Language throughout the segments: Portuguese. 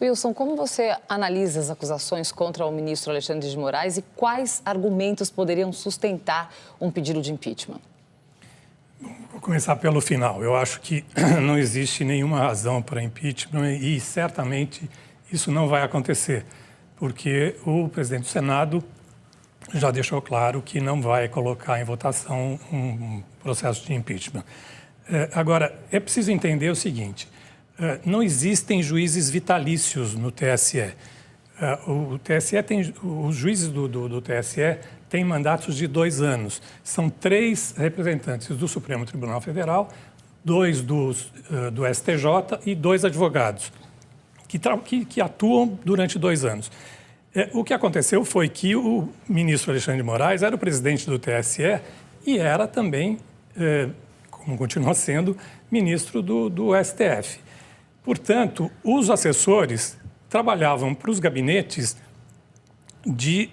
Wilson, como você analisa as acusações contra o ministro Alexandre de Moraes e quais argumentos poderiam sustentar um pedido de impeachment? Vou começar pelo final. Eu acho que não existe nenhuma razão para impeachment e certamente isso não vai acontecer, porque o presidente do Senado já deixou claro que não vai colocar em votação um processo de impeachment. Agora, é preciso entender o seguinte, não existem juízes vitalícios no TSE. Os juízes do TSE têm mandatos de 2 anos. São 3 representantes do Supremo Tribunal Federal, 2 do STJ e 2 advogados, que atuam durante 2 anos. O que aconteceu foi que o ministro Alexandre de Moraes era o presidente do TSE e era também, como continua sendo, ministro do STF. Portanto, os assessores trabalhavam para os gabinetes de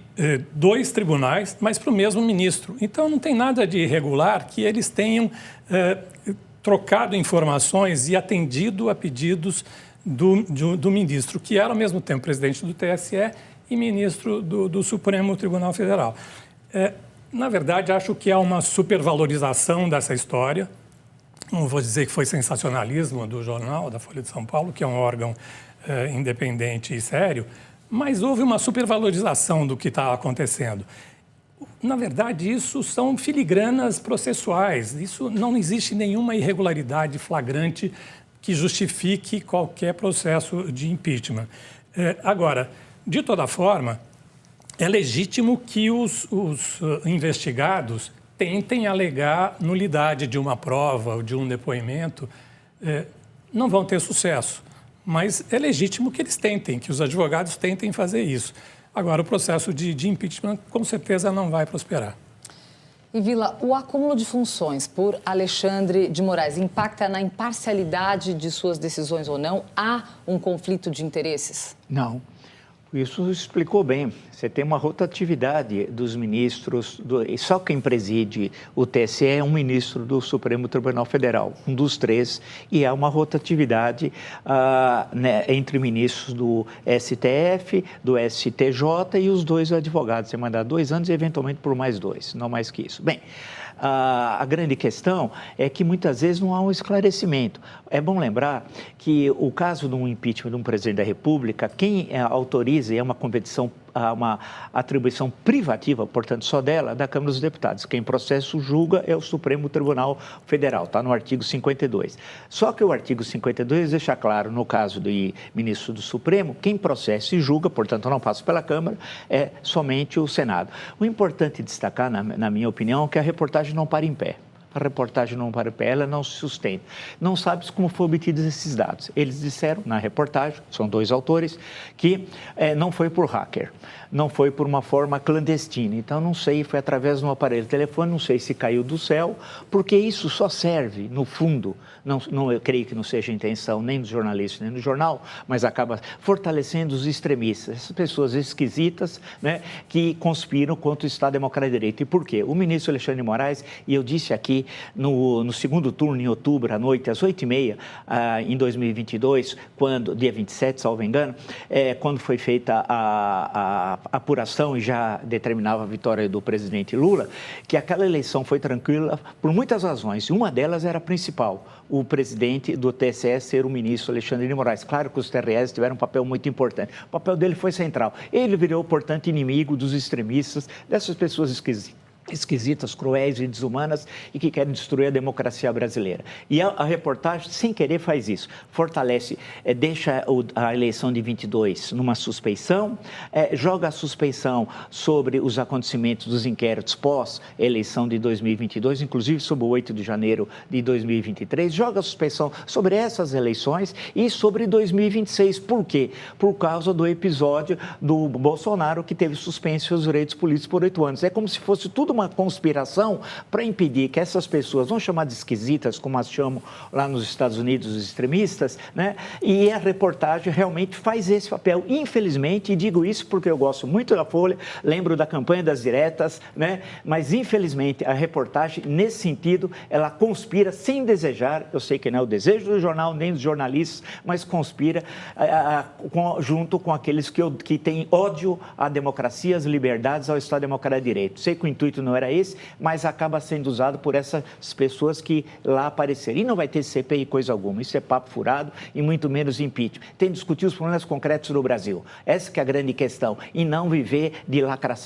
2 tribunais, mas para o mesmo ministro. Então, não tem nada de irregular que eles tenham trocado informações e atendido a pedidos do ministro, que era ao mesmo tempo presidente do TSE e ministro do Supremo Tribunal Federal. Na verdade, acho que há uma supervalorização dessa história. Não vou dizer que foi sensacionalismo do jornal, da Folha de São Paulo, que é um órgão independente e sério, mas houve uma supervalorização do que está acontecendo. Na verdade, isso são filigranas processuais. Isso não existe nenhuma irregularidade flagrante que justifique qualquer processo de impeachment. Agora, de toda forma, é legítimo que os investigados tentem alegar nulidade de uma prova ou de um depoimento. Não vão ter sucesso, mas é legítimo que eles tentem, que os advogados tentem fazer isso. Agora, o processo de impeachment, com certeza, não vai prosperar. E, Vila, o acúmulo de funções por Alexandre de Moraes impacta na imparcialidade de suas decisões ou não? Há um conflito de interesses? Não. Isso explicou bem. Você tem uma rotatividade dos ministros, e só quem preside o TSE é um ministro do Supremo Tribunal Federal, um dos 3, e há uma rotatividade entre ministros do STF, do STJ e os 2 advogados. Você mandar 2 anos e, eventualmente, por mais 2, não mais que isso. Bem, a grande questão é que muitas vezes não há um esclarecimento. É bom lembrar que o caso de um impeachment de um presidente da República, quem autoriza e é uma competição, uma atribuição privativa, portanto só dela, da Câmara dos Deputados. Quem processo julga é o Supremo Tribunal Federal, está no artigo 52. Só que o artigo 52 deixa claro, no caso do ministro do Supremo, quem processa e julga, portanto não passa pela Câmara, é somente o Senado. O importante destacar, na minha opinião, é que a reportagem não para em pé. A reportagem não para em pé, ela não se sustenta. Não sabe como foram obtidos esses dados. Eles disseram na reportagem, são 2 autores, que não foi por hacker, não foi por uma forma clandestina. Então, não sei, foi através de um aparelho telefone, não sei se caiu do céu, porque isso só serve, no fundo, eu creio que não seja a intenção nem do jornalista, nem do jornal, mas acaba fortalecendo os extremistas, essas pessoas esquisitas, né, que conspiram contra o Estado Democrático de Direito. E por quê? O ministro Alexandre de Moraes, e eu disse aqui, no segundo turno, em outubro, à noite, às 8h30, em 2022, dia 27, salvo engano, quando foi feita a apuração e já determinava a vitória do presidente Lula, que aquela eleição foi tranquila por muitas razões. E uma delas era a principal, o presidente do TSE ser o ministro Alexandre de Moraes. Claro que os TREs tiveram um papel muito importante. O papel dele foi central. Ele virou, portanto, inimigo dos extremistas, dessas pessoas esquisitas, cruéis e desumanas e que querem destruir a democracia brasileira. E a reportagem, sem querer, faz isso. Fortalece, deixa a eleição de 22 numa suspeição, joga a suspeição sobre os acontecimentos dos inquéritos pós-eleição de 2022, inclusive sobre o 8 de janeiro de 2023, joga a suspeição sobre essas eleições e sobre 2026. Por quê? Por causa do episódio do Bolsonaro, que teve suspenso seus direitos políticos por 8 anos. É como se fosse tudo uma conspiração para impedir que essas pessoas, vão chamar de esquisitas, como as chamam lá nos Estados Unidos os extremistas, né? E a reportagem realmente faz esse papel. Infelizmente, e digo isso porque eu gosto muito da Folha, lembro da campanha das diretas, né? Mas infelizmente a reportagem, nesse sentido, ela conspira sem desejar, eu sei que não é o desejo do jornal nem dos jornalistas, mas conspira junto com aqueles que têm ódio à democracia, às liberdades, ao Estado Democrático de Direito. Sei que o intuito não era esse, mas acaba sendo usado por essas pessoas que lá apareceram. E não vai ter CPI coisa alguma, isso é papo furado e muito menos impeachment. Tem que discutir os problemas concretos do Brasil. Essa que é a grande questão, e não viver de lacração.